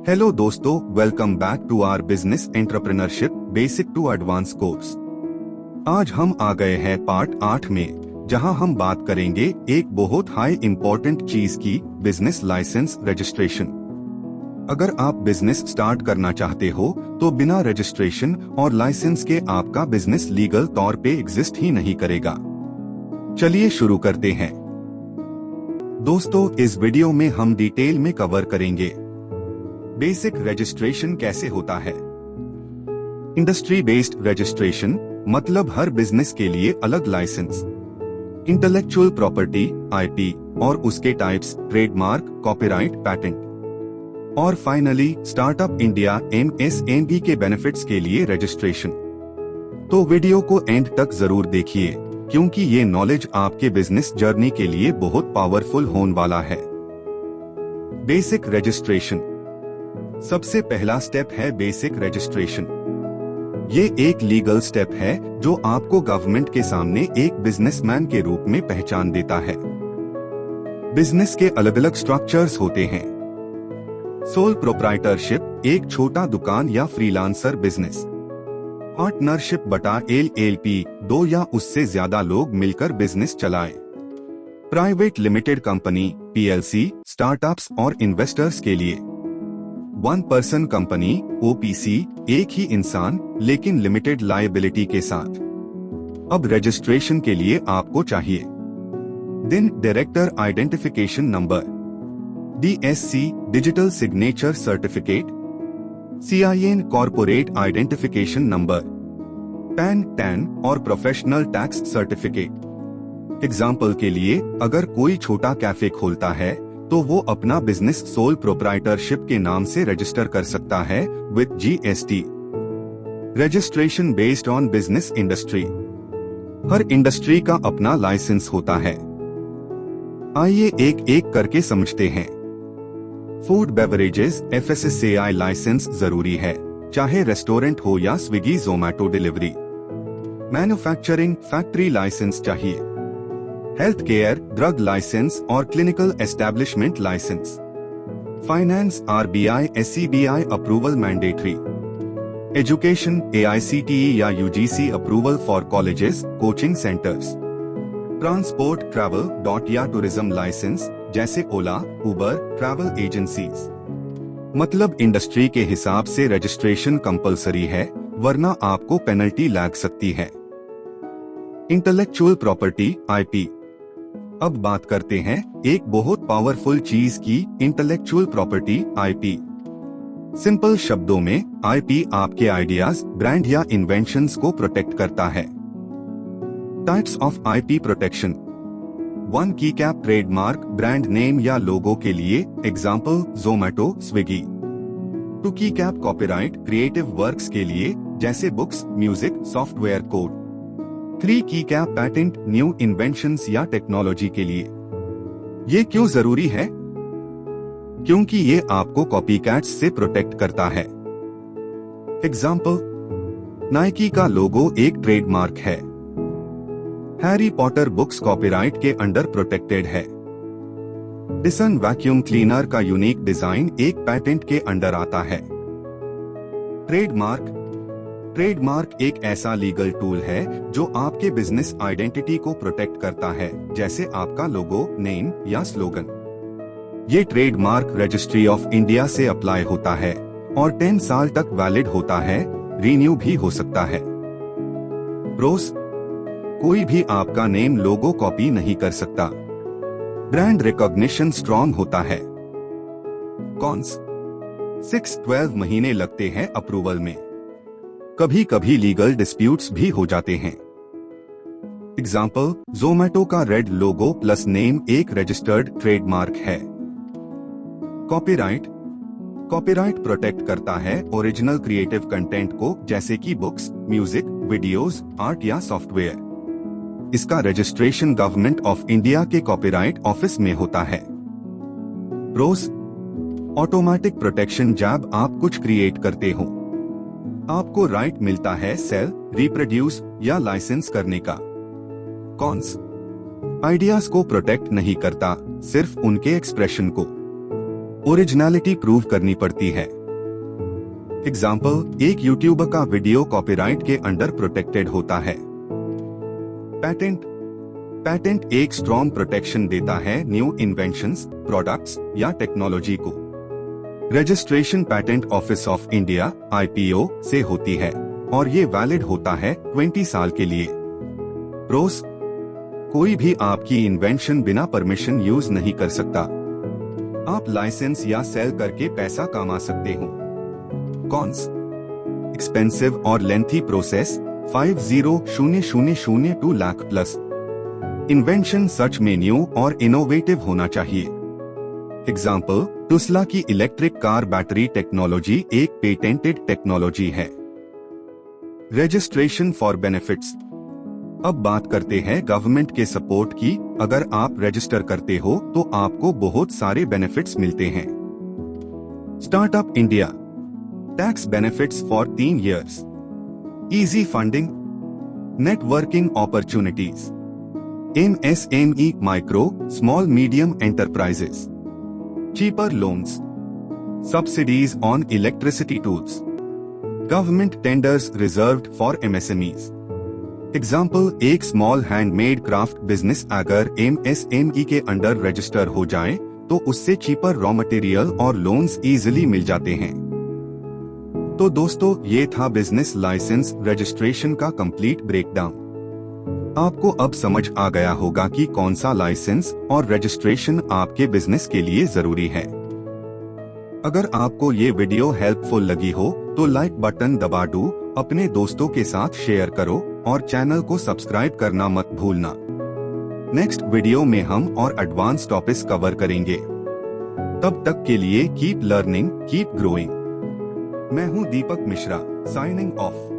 Hello दोस्तों, welcome back to our business entrepreneurship basic to advance course. आज हम आ गए हैं पार्ट 8 में, जहां हम बात करेंगे एक बहुत हाई इम्पोर्टेंट चीज की, बिजनेस लाइसेंस रजिस्ट्रेशन। अगर आप बिजनेस स्टार्ट करना चाहते हो तो बिना रजिस्ट्रेशन और लाइसेंस के आपका बिजनेस लीगल तौर पे एग्जिस्ट ही नहीं करेगा। चलिए शुरू करते हैं। दोस्तों, इस वीडियो में हम डिटेल में कवर करेंगे बेसिक रजिस्ट्रेशन कैसे होता है। इंडस्ट्री बेस्ड रजिस्ट्रेशन मतलब हर बिजनेस के लिए अलग लाइसेंस, इंटेलेक्चुअल प्रॉपर्टी आईपी और उसके टाइप्स, ट्रेडमार्क, कॉपीराइट, पैटेंट और फाइनली स्टार्टअप इंडिया एमएसएमई के बेनिफिट्स के लिए रजिस्ट्रेशन। तो वीडियो को एंड तक जरूर देखिए, क्योंकि ये नॉलेज आपके बिजनेस जर्नी के लिए बहुत पावरफुल होने वाला है। बेसिक रजिस्ट्रेशन सबसे पहला स्टेप है बेसिक रजिस्ट्रेशन। ये एक लीगल स्टेप है जो आपको गवर्नमेंट के सामने एक बिजनेसमैन के रूप में पहचान देता है। बिजनेस के अलग अलग स्ट्रक्चर्स होते हैं। सोल प्रोप्राइटरशिप, एक छोटा दुकान या फ्रीलांसर बिजनेस। पार्टनरशिप बटा एलएलपी, 2 या उससे ज्यादा लोग मिलकर बिजनेस चलाएं। Private limited company PLC, startups और इन्वेस्टर्स के लिए। 1 पर्सन कंपनी ओपीसी, एक ही इंसान लेकिन लिमिटेड लायबिलिटी के साथ। अब रजिस्ट्रेशन के लिए आपको चाहिए दिन director identification number, DSC digital signature certificate, CIN corporate identification number, pan tan और प्रोफेशनल टैक्स सर्टिफिकेट। एग्जाम्पल के लिए, अगर कोई छोटा कैफे खोलता है तो वो अपना बिजनेस सोल प्रोप्राइटरशिप के नाम से रजिस्टर कर सकता है with GST. Registration based on business industry, her industry का अपना लाइसेंस होता है। आइए एक एक करके समझते हैं। फूड बेवरेजेस एफएसएसएआई लाइसेंस जरूरी है, चाहे रेस्टोरेंट हो या Swiggy Zomato delivery. Manufacturing factory licence चाहिए। हेल्थ केयर ड्रग लाइसेंस और clinical establishment licence. Finance RBI SEBI approval mandatory. Education AICTE या UGC approval for colleges, coaching centres. Transport travel dot या tourism licence, जैसे ओला, उबर, ट्रैवल एजेंसीज। मतलब industry के हिसाब से registration compulsory है, वरना आपको पेनल्टी लग सकती है। Intellectual property IP. अब बात करते हैं एक बहुत पावरफुल चीज की, इंटेलेक्चुअल प्रॉपर्टी आईपी। सिंपल शब्दों में आईपी आपके आइडियाज, ब्रांड या इन्वेंशंस को प्रोटेक्ट करता है। Types of IP protection. 1 की कैप ट्रेडमार्क, ब्रांड नेम या लोगो के लिए, एग्जाम्पल जोमैटो, स्विगी। 2 की कैप कॉपीराइट, क्रिएटिव वर्क्स के लिए, जैसे बुक्स, म्यूजिक, सॉफ्टवेयर कोड। 3 की कैप पैटेंट, न्यू इन्वेंशंस या टेक्नोलॉजी के लिए। ये क्यों जरूरी है? क्योंकि ये आपको कॉपीकैट्स से प्रोटेक्ट करता है। एग्जाम्पल, नाइकी का लोगो एक ट्रेडमार्क है। हैरी पॉटर बुक्स कॉपीराइट के अंडर प्रोटेक्टेड है। डिसन वैक्यूम क्लीनर का यूनिक डिजाइन एक पैटेंट के अंडर आता है। ट्रेडमार्क एक ऐसा लीगल टूल है जो आपके बिजनेस आइडेंटिटी को प्रोटेक्ट करता है, जैसे आपका लोगो, नेम या स्लोगन। ये ट्रेडमार्क रजिस्ट्री ऑफ इंडिया से अप्लाई होता है और 10 साल तक वैलिड होता है, रीन्यू भी हो सकता है। प्रोस, कोई भी आपका नेम लोगो कॉपी नहीं कर सकता। ब्रांड रिकॉग्निशन स्ट्रॉन्ग होता है। कॉन्स, 6-12 महीने लगते हैं अप्रूवल में। कभी कभी लीगल डिस्प्यूट्स भी हो जाते हैं। एग्जाम्पल, जोमैटो का रेड लोगो प्लस नेम एक रजिस्टर्ड ट्रेडमार्क है। कॉपीराइट प्रोटेक्ट करता है ओरिजिनल क्रिएटिव कंटेंट को, जैसे कि बुक्स, म्यूजिक, वीडियोस, आर्ट या सॉफ्टवेयर। इसका रजिस्ट्रेशन गवर्नमेंट ऑफ इंडिया के कॉपीराइट ऑफिस में होता है। प्रोस, ऑटोमेटिक प्रोटेक्शन, जब आप कुछ क्रिएट करते हो आपको राइट मिलता है सेल, रिप्रोड्यूस या लाइसेंस करने का। कॉन्स, आइडियाज को प्रोटेक्ट नहीं करता, सिर्फ उनके एक्सप्रेशन को। ओरिजिनलिटी प्रूव करनी पड़ती है। एग्जाम्पल, एक यूट्यूबर का वीडियो कॉपीराइट के अंडर प्रोटेक्टेड होता है। पैटेंट एक स्ट्रॉन्ग प्रोटेक्शन देता है न्यू इन्वेंशंस, प्रोडक्ट्स या टेक्नोलॉजी को। Registration patent office of India (IPO) से होती है और ये वैलिड होता है 20 साल के लिए। प्रोस, कोई भी आपकी इन्वेंशन बिना परमिशन यूज नहीं कर सकता। आप लाइसेंस या सेल करके पैसा कमा सकते हो। कॉन्स, एक्सपेंसिव और lengthy process, 50,000 2 lakh plus. Invention सच में न्यू और इनोवेटिव होना चाहिए। एग्जाम्पल, टेस्ला की इलेक्ट्रिक कार बैटरी टेक्नोलॉजी एक पेटेंटेड टेक्नोलॉजी है। Registration for benefits. अब बात करते हैं गवर्नमेंट के सपोर्ट की। अगर आप रजिस्टर करते हो तो आपको बहुत सारे बेनिफिट्स मिलते हैं। Startup India, tax benefits for 3 years, easy funding, networking opportunities, MSME micro small medium enterprises, cheaper loans, subsidies on electricity tools, government tenders reserved for MSMEs. Example, एक small handmade craft business अगर MSME के under register हो जाए तो उससे cheaper raw material और loans easily मिल जाते हैं। तो दोस्तों, ये था बिजनेस लाइसेंस रजिस्ट्रेशन का कंप्लीट ब्रेकडाउन। आपको अब समझ आ गया होगा कि कौन सा लाइसेंस और रजिस्ट्रेशन आपके बिजनेस के लिए जरूरी है। अगर आपको ये वीडियो हेल्पफुल लगी हो तो लाइक बटन दबा दो, अपने दोस्तों के साथ शेयर करो और चैनल को सब्सक्राइब करना मत भूलना। नेक्स्ट वीडियो में हम और एडवांस टॉपिक्स कवर करेंगे। तब तक के लिए कीप लर्निंग, कीप ग्रोइंग। मैं हूँ दीपक मिश्रा, साइनिंग ऑफ।